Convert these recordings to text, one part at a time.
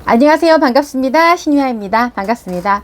안녕하세요. 반갑습니다. 신유아입니다. 반갑습니다.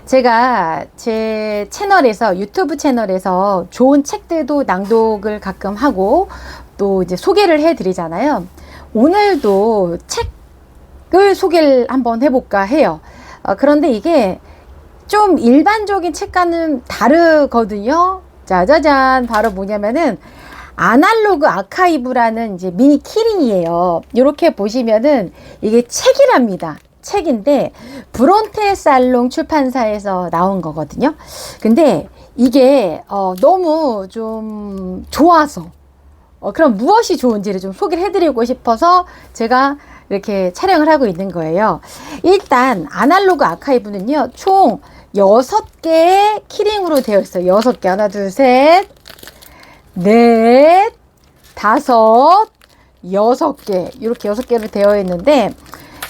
제가 제 채널에서, 유튜브 채널에서 좋은 책들도 낭독을 가끔 하고 또 이제 소개를 해드리잖아요. 오늘도 책을 소개를 한번 해볼까 해요. 그런데 이게 좀 일반적인 책과는 다르거든요. 짜자잔, 바로 뭐냐면은 아날로그 아카이브라는 이제 미니 키링이에요. 이렇게 보시면은 이게 책이랍니다. 책인데 브론테 살롱 출판사에서 나온 거거든요. 근데 이게 너무 좀 좋아서 그럼 무엇이 좋은지를 좀 소개를 해드리고 싶어서 제가 이렇게 촬영을 하고 있는 거예요. 일단 아날로그 아카이브는요, 총 6개의 키링으로 되어 있어요. 6개. 하나, 둘, 셋, 넷, 다섯, 6개. 이렇게 6개로 되어 있는데,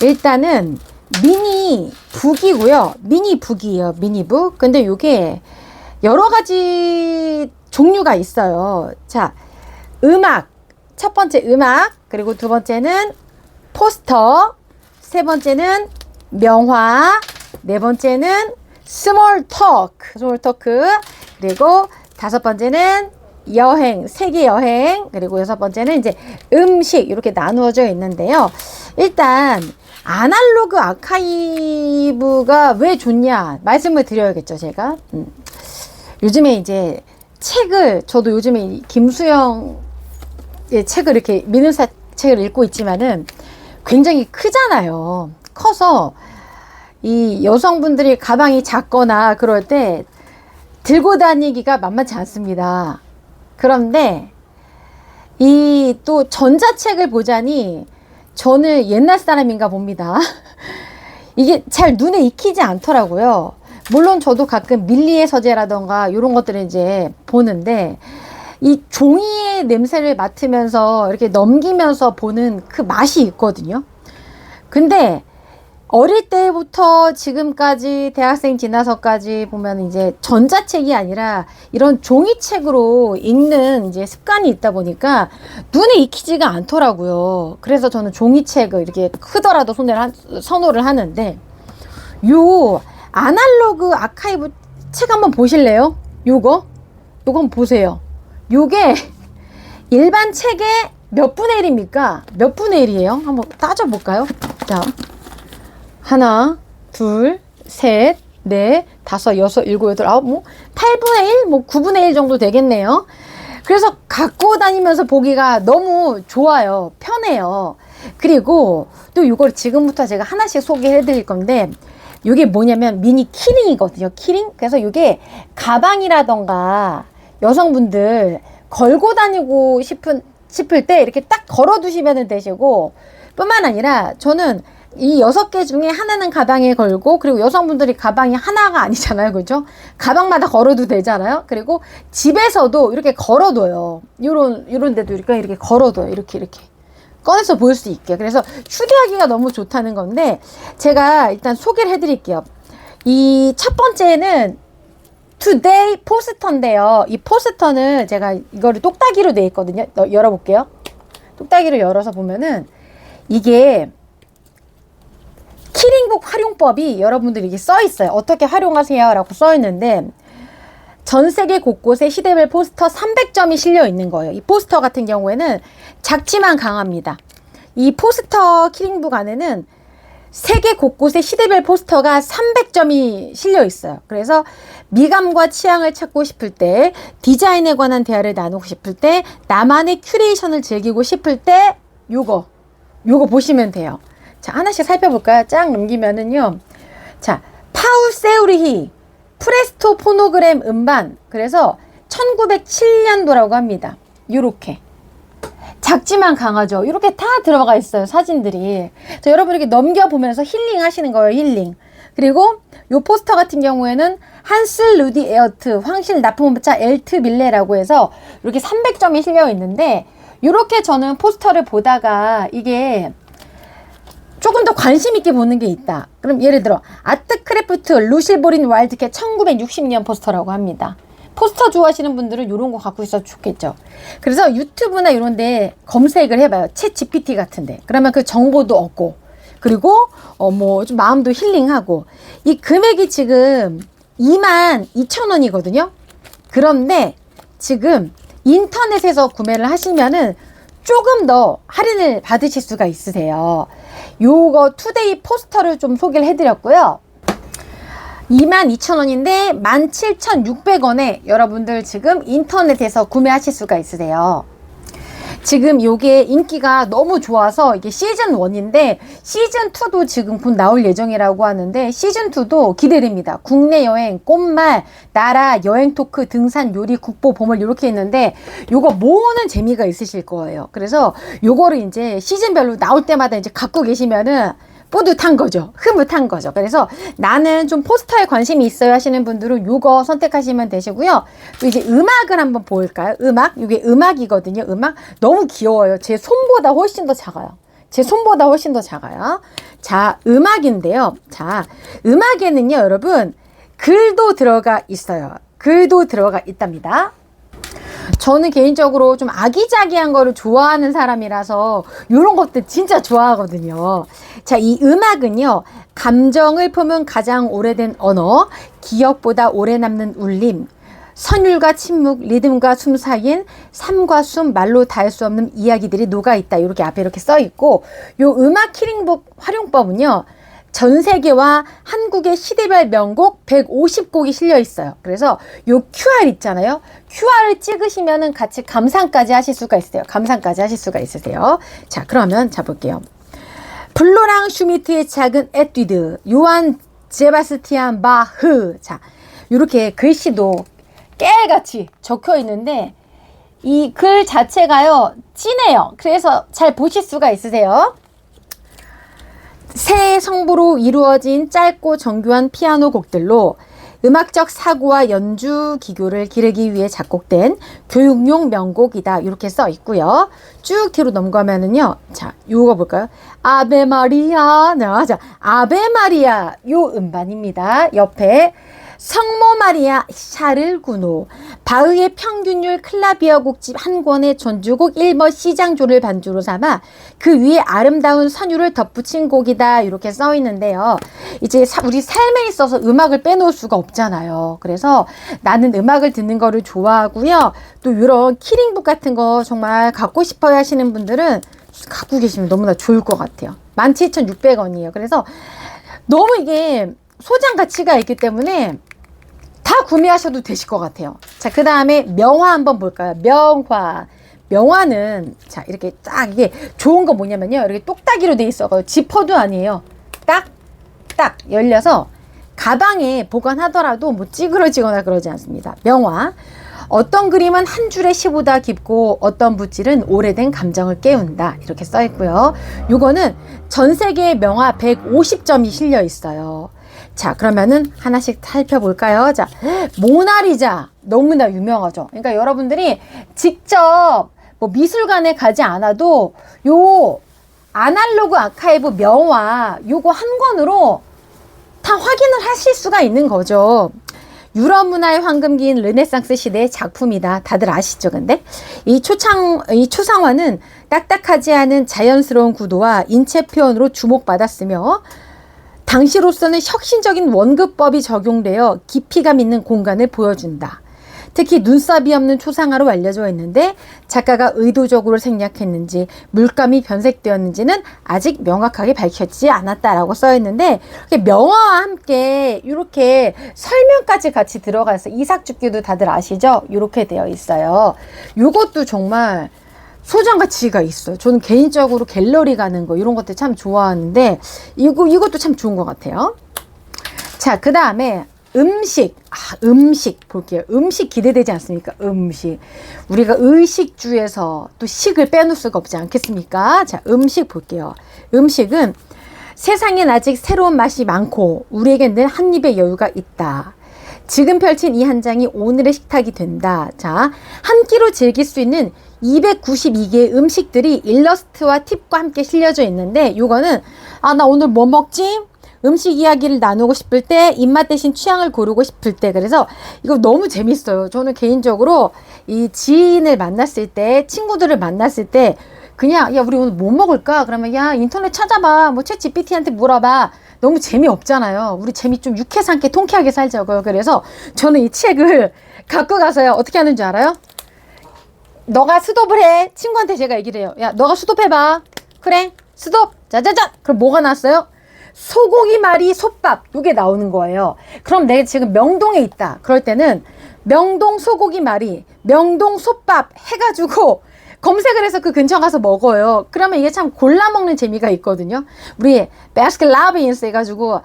일단은 미니 북이고요. 미니 북이에요. 미니 북. 근데 이게 여러 가지 종류가 있어요. 자, 음악. 첫 번째 음악. 그리고 두 번째는 포스터. 세 번째는 명화. 네 번째는 스몰 토크. 그리고 다섯 번째는 여행, 세계 여행. 그리고 여섯 번째는 이제 음식. 이렇게 나누어져 있는데요. 일단 아날로그 아카이브가 왜 좋냐 말씀을 드려야겠죠, 제가. 요즘에 이제 책을, 저도 요즘에 김수영의 책을 이렇게 민음사 책을 읽고 있지만은 굉장히 크잖아요. 커서 이 여성분들이 가방이 작거나 그럴 때 들고 다니기가 만만치 않습니다. 그런데 이 또 전자책을 보자니 저는 옛날 사람인가 봅니다. 이게 잘 눈에 익히지 않더라고요. 물론 저도 가끔 밀리의 서재라던가 이런 것들을 이제 보는데 이 종이의 냄새를 맡으면서 이렇게 넘기면서 보는 그 맛이 있거든요. 근데 어릴 때부터 지금까지 대학생 지나서까지 보면 이제 전자책이 아니라 이런 종이책으로 읽는 이제 습관이 있다 보니까 눈에 익히지가 않더라고요. 그래서 저는 종이책을 이렇게 크더라도 선호를 하는데, 요 아날로그 아카이브 책 한번 보실래요? 요거 한번 보세요. 요게 일반 책의 몇 분의 1입니까? 몇 분의 1이에요? 한번 따져볼까요? 자, 하나, 둘, 셋, 넷, 다섯, 여섯, 일곱, 여덟, 아홉, 8분의 1, 9분의 1 정도 되겠네요. 그래서 갖고 다니면서 보기가 너무 좋아요. 편해요. 그리고 또 이걸 지금부터 제가 하나씩 소개해 드릴 건데, 이게 뭐냐면 미니 키링이거든요. 키링? 그래서 이게 가방이라던가 여성분들 걸고 다니고 싶을 때 이렇게 딱 걸어 두시면 되시고, 뿐만 아니라 저는 이 6개 중에 하나는 가방에 걸고, 그리고 여성분들이 가방이 하나가 아니잖아요. 그죠? 가방마다 걸어도 되잖아요. 그리고 집에서도 이렇게 걸어둬요. 요런 데도 이렇게 걸어둬요. 이렇게 꺼내서 볼 수 있게. 그래서 휴대하기가 너무 좋다는 건데, 제가 일단 소개를 해드릴게요. 이 첫 번째는 투데이 포스터인데요. 이 포스터는 제가 이거를 똑딱이로 돼 있거든요. 열어볼게요. 똑딱이로 열어서 보면은 이게 키링북 활용법이 여러분들이 이게 써 있어요. 어떻게 활용하세요? 라고 써 있는데, 전 세계 곳곳에 시대별 포스터 300점이 실려 있는 거예요. 이 포스터 같은 경우에는 작지만 강합니다. 이 포스터 키링북 안에는 세계 곳곳에 시대별 포스터가 300점이 실려 있어요. 그래서 미감과 취향을 찾고 싶을 때, 디자인에 관한 대화를 나누고 싶을 때, 나만의 큐레이션을 즐기고 싶을 때 요거 보시면 돼요. 자, 하나씩 살펴볼까요? 쫙 넘기면은요. 자, 파울 세우리히 프레스토 포노그램 음반. 그래서 1907년도라고 합니다. 요렇게. 작지만 강하죠. 이렇게 다 들어가 있어요. 사진들이. 자, 여러분 이렇게 넘겨보면서 힐링 하시는 거예요. 힐링. 그리고 요 포스터 같은 경우에는 한스 루디 에어트, 황실 납품업자 엘트 밀레라고 해서 이렇게 300점이 실려 있는데, 요렇게 저는 포스터를 보다가 이게 조금 더 관심 있게 보는 게 있다. 그럼 예를 들어 아트크래프트 루실보린 와일드캣 1960년 포스터라고 합니다. 포스터 좋아하시는 분들은 이런 거 갖고 있어도 좋겠죠. 그래서 유튜브나 이런 데 검색을 해봐요. 챗 GPT 같은데. 그러면 그 정보도 얻고, 그리고 뭐 좀 마음도 힐링하고. 이 금액이 지금 22,000원이거든요. 그런데 지금 인터넷에서 구매를 하시면은 조금 더 할인을 받으실 수가 있으세요. 요거 투데이 포스터를 좀 소개를 해드렸고요. 22,000원인데 17,600원에 여러분들 지금 인터넷에서 구매하실 수가 있으세요. 지금 요게 인기가 너무 좋아서 이게 시즌 1인데 시즌 2도 지금 곧 나올 예정이라고 하는데 시즌 2도 기대됩니다. 국내 여행, 꽃말, 나라, 여행 토크, 등산, 요리, 국보, 보물 이렇게 있는데 요거 모으는 재미가 있으실 거예요. 그래서 요거를 이제 시즌별로 나올 때마다 이제 갖고 계시면은 뿌듯한 거죠. 흐뭇한 거죠. 그래서 나는 좀 포스터에 관심이 있어요 하시는 분들은 요거 선택하시면 되시고요. 또 이제 음악을 한번 볼까요? 음악. 이게 음악이거든요. 음악. 너무 귀여워요. 제 손보다 훨씬 더 작아요. 제 손보다 훨씬 더 작아요. 자, 음악인데요. 자, 음악에는요, 여러분, 글도 들어가 있어요. 글도 들어가 있답니다. 저는 개인적으로 좀 아기자기한 거를 좋아하는 사람이라서 이런 것들 진짜 좋아하거든요. 자, 이 음악은요. 감정을 품은 가장 오래된 언어, 기억보다 오래 남는 울림, 선율과 침묵, 리듬과 숨 사이엔 삶과 숨, 말로 다 할 수 없는 이야기들이 녹아있다. 이렇게 앞에 이렇게 써있고, 요 음악 킬링북 활용법은요. 전 세계와 한국의 시대별 명곡 150곡이 실려 있어요. 그래서 요 QR 있잖아요. QR을 찍으시면은 같이 감상까지 하실 수가 있어요. 감상까지 하실 수가 있으세요. 자, 그러면 자 볼게요. 블로랑 슈미트의 작은 에뛰드, 요한 제바스티안 바흐. 자, 요렇게 글씨도 깨알같이 적혀 있는데 이 글 자체가요, 진해요. 그래서 잘 보실 수가 있으세요. 새 성부로 이루어진 짧고 정교한 피아노 곡들로 음악적 사고와 연주 기교를 기르기 위해 작곡된 교육용 명곡이다. 이렇게 써 있고요. 쭉 뒤로 넘어가면은요. 자, 요거 볼까요? 아베 마리아. 자, 아베 마리아. 요 음반입니다. 옆에 성모 마리아 샤를 구노, 바흐의 평균율 클라비어 곡집 한 권의 전주곡 1번 C장조를 반주로 삼아 그 위에 아름다운 선율을 덧붙인 곡이다. 이렇게 써 있는데요. 이제 우리 삶에 있어서 음악을 빼놓을 수가 없잖아요. 그래서 나는 음악을 듣는 거를 좋아하고요. 또 이런 키링북 같은 거 정말 갖고 싶어야 하시는 분들은 갖고 계시면 너무나 좋을 것 같아요. 17,600원이에요. 그래서 너무 이게 소장 가치가 있기 때문에 다 구매하셔도 되실 것 같아요. 자, 그 다음에 명화 한번 볼까요? 명화. 명화는, 자, 이렇게 딱 이게 좋은 거 뭐냐면요. 이렇게 똑딱이로 돼 있어요. 지퍼도 아니에요. 딱 열려서 가방에 보관하더라도 뭐 찌그러지거나 그러지 않습니다. 명화. 어떤 그림은 한 줄의 시보다 깊고 어떤 붓질은 오래된 감정을 깨운다. 이렇게 써 있고요. 요거는 전 세계의 명화 150점이 실려 있어요. 자, 그러면은 하나씩 살펴볼까요? 자, 모나리자 너무나 유명하죠. 그러니까 여러분들이 직접 뭐 미술관에 가지 않아도 요 아날로그 아카이브 명화 요거 한 권으로 다 확인을 하실 수가 있는 거죠. 유럽 문화의 황금기인 르네상스 시대의 작품이다. 다들 아시죠? 근데 이 초상화는 딱딱하지 않은 자연스러운 구도와 인체 표현으로 주목받았으며 당시로서는 혁신적인 원급법이 적용되어 깊이감 있는 공간을 보여준다. 특히 눈썹이 없는 초상화로 알려져 있는데 작가가 의도적으로 생략했는지 물감이 변색되었는지는 아직 명확하게 밝혀지지 않았다라고 써 있는데 명화와 함께 이렇게 설명까지 같이 들어가 있어요. 이삭죽기도 다들 아시죠? 이렇게 되어 있어요. 이것도 정말 소장 가치가 있어요. 저는 개인적으로 갤러리 가는 거 이런 것들 참 좋아하는데 이것도 참 좋은 것 같아요. 자, 그 다음에 음식. 음식 볼게요. 음식 기대되지 않습니까? 음식. 우리가 의식주에서 또 식을 빼놓을 수가 없지 않겠습니까? 자, 음식 볼게요. 음식은 세상엔 아직 새로운 맛이 많고 우리에겐 늘 한 입의 여유가 있다. 지금 펼친 이 한 장이 오늘의 식탁이 된다. 자, 한 끼로 즐길 수 있는 292개의 음식들이 일러스트와 팁과 함께 실려져 있는데 이거는 나 오늘 뭐 먹지? 음식 이야기를 나누고 싶을 때 입맛 대신 취향을 고르고 싶을 때 그래서 이거 너무 재밌어요. 저는 개인적으로 이 지인을 만났을 때 친구들을 만났을 때 그냥 야 우리 오늘 뭐 먹을까? 그러면 야 인터넷 찾아봐. 뭐 챗 GPT한테 물어봐. 너무 재미없잖아요. 우리 재미 좀 유쾌하게 통쾌하게 살자고요. 그래서 저는 이 책을 갖고 가서요. 어떻게 하는 줄 알아요? 너가 스톱을 해. 친구한테 제가 얘기를 해요. 야 너가 스톱해봐. 그래 스톱. 짜자잔. 그럼 뭐가 나왔어요? 소고기 말이 솥밥. 이게 나오는 거예요. 그럼 내가 지금 명동에 있다. 그럴 때는 명동 소고기 말이 명동 솥밥 해가지고 검색을 해서 그 근처 가서 먹어요. 그러면 이게 참 골라 먹는 재미가 있거든요. 우리 바스킨라빈스 해가지고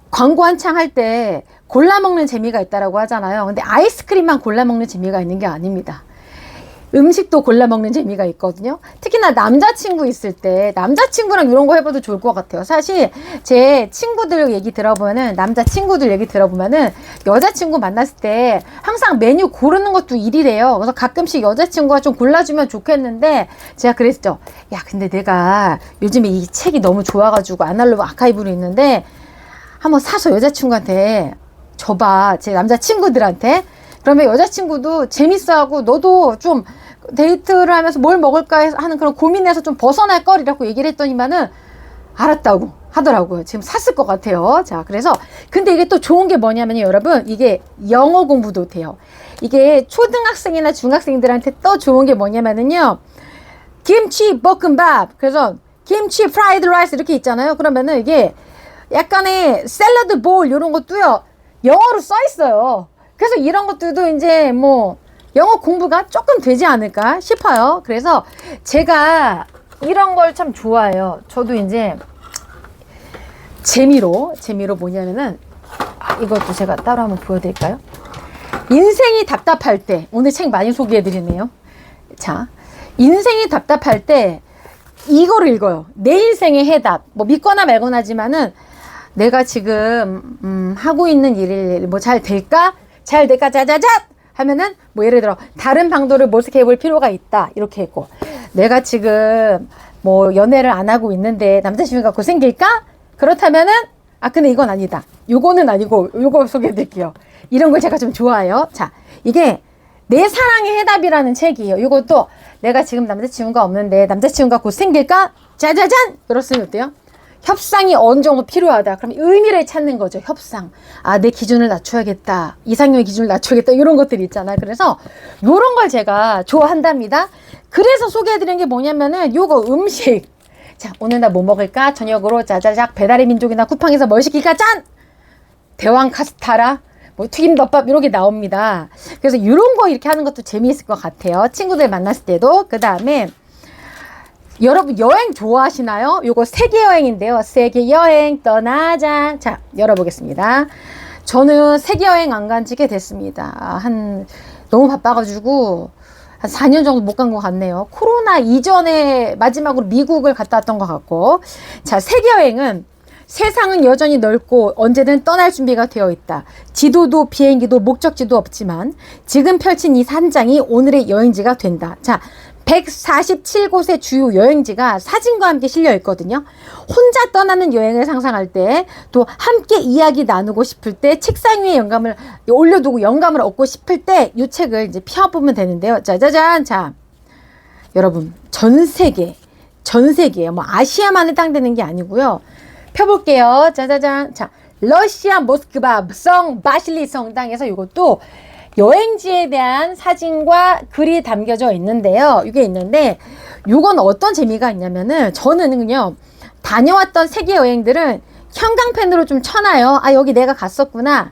광고 한창 할 때 골라 먹는 재미가 있다라고 하잖아요. 근데 아이스크림만 골라 먹는 재미가 있는 게 아닙니다. 음식도 골라 먹는 재미가 있거든요. 특히나 남자친구 있을 때 남자친구랑 이런 거 해봐도 좋을 것 같아요. 사실 제 친구들 얘기 들어보면은 남자친구들 얘기 들어보면은 여자친구 만났을 때 항상 메뉴 고르는 것도 일이래요. 그래서 가끔씩 여자친구가 좀 골라주면 좋겠는데 제가 그랬죠. 야 근데 내가 요즘에 이 책이 너무 좋아가지고 아날로그 아카이브로 있는데 한번 사서 여자친구한테 줘봐. 제 남자친구들한테. 그러면 여자친구도 재밌어하고 너도 좀 데이트를 하면서 뭘 먹을까 하는 그런 고민에서 좀 벗어날 거리라고 얘기를 했더니만은 알았다고 하더라고요. 지금 샀을 것 같아요. 자, 그래서 근데 이게 또 좋은 게 뭐냐면요, 여러분 이게 영어 공부도 돼요. 이게 초등학생이나 중학생들한테 또 좋은 게 뭐냐면은요, 김치 볶음밥, 그래서 김치 프라이드 라이스 이렇게 있잖아요. 그러면은 이게 약간의 샐러드 볼 이런 것도요 영어로 써 있어요. 그래서 이런 것들도 이제 뭐 영어 공부가 조금 되지 않을까 싶어요. 그래서 제가 이런 걸 참 좋아해요. 저도 이제 재미로 뭐냐면은 이것도 제가 따로 한번 보여드릴까요? 인생이 답답할 때, 오늘 책 많이 소개해드리네요. 자, 인생이 답답할 때 이거를 읽어요. 내 인생의 해답. 뭐 믿거나 말거나지만은 내가 지금 하고 있는 일을 뭐 잘 될까? 잘 될까? 짜자잔! 하면은 뭐 예를 들어 다른 방도를 모색해 볼 필요가 있다. 이렇게 했고, 내가 지금 뭐 연애를 안 하고 있는데 남자친구가 갖고 생길까? 그렇다면은 근데 이건 아니다. 요거는 아니고 요거 소개해 드릴게요. 이런 걸 제가 좀 좋아해요. 자, 이게 내 사랑의 해답이라는 책이에요. 요것도 내가 지금 남자친구가 없는데 남자친구가 곧 생길까? 짜자잔! 그렇으면 어때요? 협상이 어느 정도 필요하다. 그럼 의미를 찾는 거죠. 협상. 내 기준을 낮춰야겠다. 이상형의 기준을 낮춰야겠다. 이런 것들이 있잖아요. 그래서 요런 걸 제가 좋아한답니다. 그래서 소개해드리는 게 뭐냐면은 요거 음식. 자, 오늘 나 뭐 먹을까? 저녁으로 짜자작 배달의 민족이나 쿠팡에서 뭘 시킬까? 짠! 대왕 카스타라. 뭐 튀김덮밥 이런 게 나옵니다. 그래서 이런 거 이렇게 하는 것도 재미있을 것 같아요. 친구들 만났을 때도. 그 다음에 여러분 여행 좋아하시나요? 요거 세계 여행인데요. 세계 여행 떠나자. 자, 열어보겠습니다. 저는 세계 여행 안 간 지 꽤 됐습니다. 너무 바빠가지고 한 4년 정도 못 간 것 같네요. 코로나 이전에 마지막으로 미국을 갔다 왔던 것 같고. 자, 세계 여행은 세상은 여전히 넓고 언제든 떠날 준비가 되어 있다. 지도도 비행기도 목적지도 없지만 지금 펼친 이 산장이 오늘의 여행지가 된다. 자, 147곳의 주요 여행지가 사진과 함께 실려 있거든요. 혼자 떠나는 여행을 상상할 때, 또 함께 이야기 나누고 싶을 때, 책상 위에 영감을 올려두고 영감을 얻고 싶을 때 이 책을 이제 펴보면 되는데요. 짜자잔. 자, 여러분 전 세계예요. 뭐 아시아만 해당되는 게 아니고요. 펴볼게요. 짜자잔. 자, 러시아 모스크바 성 바실리 성당에서 이것도 여행지에 대한 사진과 글이 담겨져 있는데요. 이게 있는데, 이건 어떤 재미가 있냐면은, 저는요, 다녀왔던 세계 여행들은 형광펜으로 좀 쳐놔요. 여기 내가 갔었구나.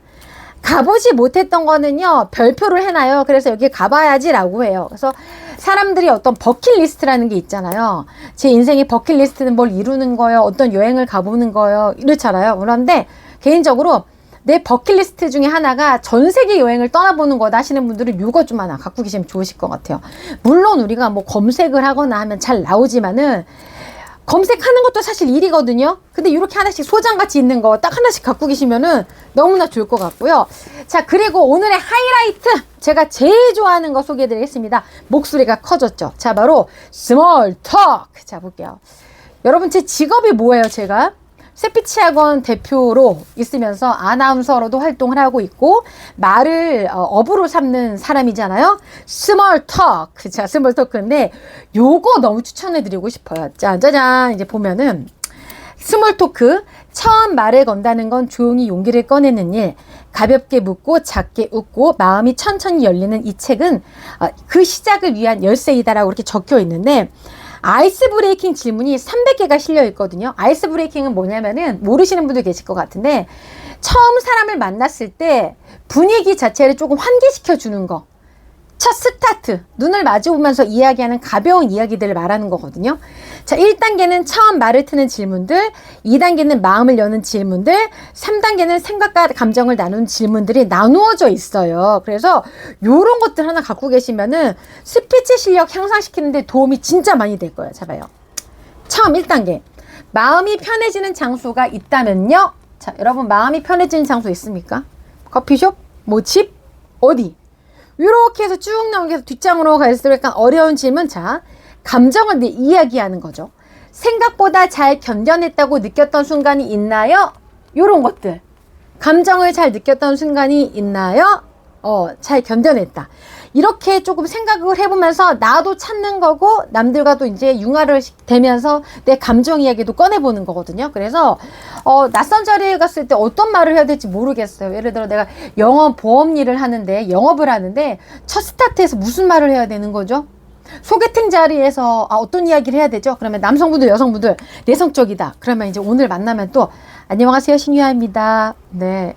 가보지 못했던 거는요, 별표를 해놔요. 그래서 여기 가봐야지라고 해요. 그래서 사람들이 어떤 버킷리스트라는 게 있잖아요. 제 인생의 버킷리스트는 뭘 이루는 거예요. 어떤 여행을 가보는 거예요. 이렇잖아요. 그런데 개인적으로 내 버킷리스트 중에 하나가 전 세계 여행을 떠나보는 거다 하시는 분들은 이거 좀 하나 갖고 계시면 좋으실 것 같아요. 물론 우리가 뭐 검색을 하거나 하면 잘 나오지만은 검색하는 것도 사실 일이거든요. 근데 이렇게 하나씩 소장같이 있는 거 딱 하나씩 갖고 계시면은 너무나 좋을 것 같고요. 자, 그리고 오늘의 하이라이트, 제가 제일 좋아하는 거 소개해드리겠습니다. 목소리가 커졌죠. 자, 바로 스몰 톡. 자, 볼게요. 여러분 제 직업이 뭐예요? 제가 쇠피치 학원 대표로 있으면서 아나운서로도 활동을 하고 있고 말을 업으로 삼는 사람이잖아요. 스몰 토크. 자, 스몰 토크인데 요거 너무 추천해 드리고 싶어요. 짜자잔. 이제 보면은 스몰 토크. 처음 말을 건다는 건 조용히 용기를 꺼내는 일. 가볍게 묻고 작게 웃고 마음이 천천히 열리는 이 책은 그 시작을 위한 열쇠이다라고 이렇게 적혀 있는데 아이스 브레이킹 질문이 300개가 실려 있거든요. 아이스 브레이킹은 뭐냐면은 모르시는 분들 계실 것 같은데 처음 사람을 만났을 때 분위기 자체를 조금 환기시켜 주는 거. 첫 스타트, 눈을 마주 보면서 이야기하는 가벼운 이야기들을 말하는 거거든요. 자, 1단계는 처음 말을 트는 질문들, 2단계는 마음을 여는 질문들, 3단계는 생각과 감정을 나누는 질문들이 나누어져 있어요. 그래서 요런 것들 하나 갖고 계시면은 스피치 실력 향상시키는데 도움이 진짜 많이 될 거예요. 자, 봐요. 처음 1단계. 마음이 편해지는 장소가 있다면요? 자, 여러분 마음이 편해지는 장소 있습니까? 커피숍? 뭐 집? 어디? 이렇게 해서 쭉 넘겨서 뒷장으로 갈수록 약간 어려운 질문. 자, 감정을 이야기하는 거죠. 생각보다 잘 견뎌냈다고 느꼈던 순간이 있나요? 요런 것들. 감정을 잘 느꼈던 순간이 있나요? 잘 견뎌냈다. 이렇게 조금 생각을 해보면서 나도 찾는 거고 남들과도 이제 융화를 되면서 내 감정 이야기도 꺼내보는 거거든요. 그래서 낯선 자리에 갔을 때 어떤 말을 해야 될지 모르겠어요. 예를 들어 내가 영업 보험 일을 하는데 영업을 하는데 첫 스타트에서 무슨 말을 해야 되는 거죠? 소개팅 자리에서 어떤 이야기를 해야 되죠? 그러면 남성분들 여성분들 내성적이다. 그러면 이제 오늘 만나면 또 안녕하세요 신유아입니다. 네.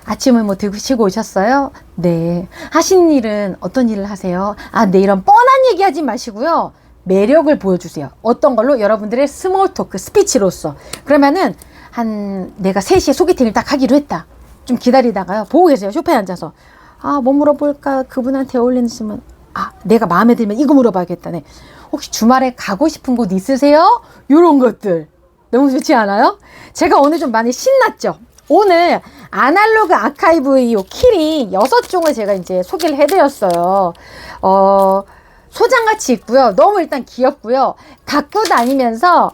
아침을 뭐 드시고 오셨어요? 네. 하시는 일은 어떤 일을 하세요? 네. 이런 뻔한 얘기 하지 마시고요. 매력을 보여주세요. 어떤 걸로? 여러분들의 스몰 토크, 스피치로서. 그러면은 내가 3시에 소개팅을 딱 하기로 했다. 좀 기다리다가요. 보고 계세요. 쇼파에 앉아서. 뭐 물어볼까? 그분한테 어울리는 질문. 내가 마음에 들면 이거 물어봐야겠다. 네. 혹시 주말에 가고 싶은 곳 있으세요? 요런 것들. 너무 좋지 않아요? 제가 오늘 좀 많이 신났죠? 오늘 아날로그 아카이브 이 키링 6종을 제가 이제 소개를 해드렸어요. 소장같이 있고요. 너무 일단 귀엽고요. 갖고 다니면서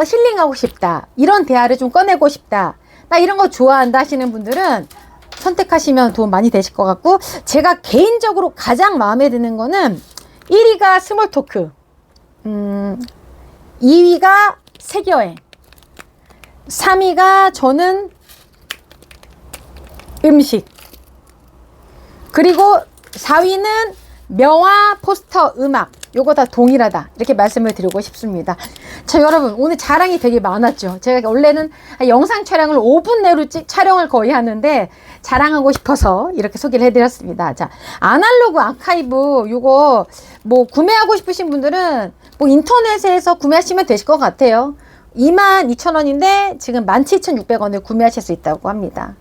힐링하고 싶다. 이런 대화를 좀 꺼내고 싶다. 나 이런 거 좋아한다 하시는 분들은 선택하시면 도움 많이 되실 것 같고, 제가 개인적으로 가장 마음에 드는 거는 1위가 스몰 토크, 2위가 세계여행, 3위가 저는 음식, 그리고 4위는 명화, 포스터, 음악. 요거 다 동일하다. 이렇게 말씀을 드리고 싶습니다. 자, 여러분 오늘 자랑이 되게 많았죠. 제가 원래는 영상 촬영을 5분 내로 촬영을 거의 하는데 자랑하고 싶어서 이렇게 소개를 해드렸습니다. 자, 아날로그 아카이브 요거 뭐 구매하고 싶으신 분들은 뭐 인터넷에서 구매하시면 되실 것 같아요. 22,000원인데 지금 17,600원에 구매하실 수 있다고 합니다.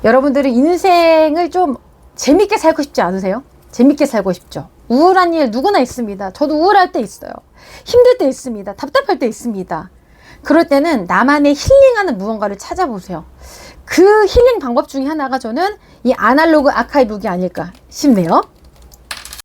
여러분들은 인생을 좀 재밌게 살고 싶지 않으세요? 재밌게 살고 싶죠? 우울한 일 누구나 있습니다. 저도 우울할 때 있어요. 힘들 때 있습니다. 답답할 때 있습니다. 그럴 때는 나만의 힐링하는 무언가를 찾아보세요. 그 힐링 방법 중에 하나가 저는 이 아날로그 아카이브가 아닐까 싶네요.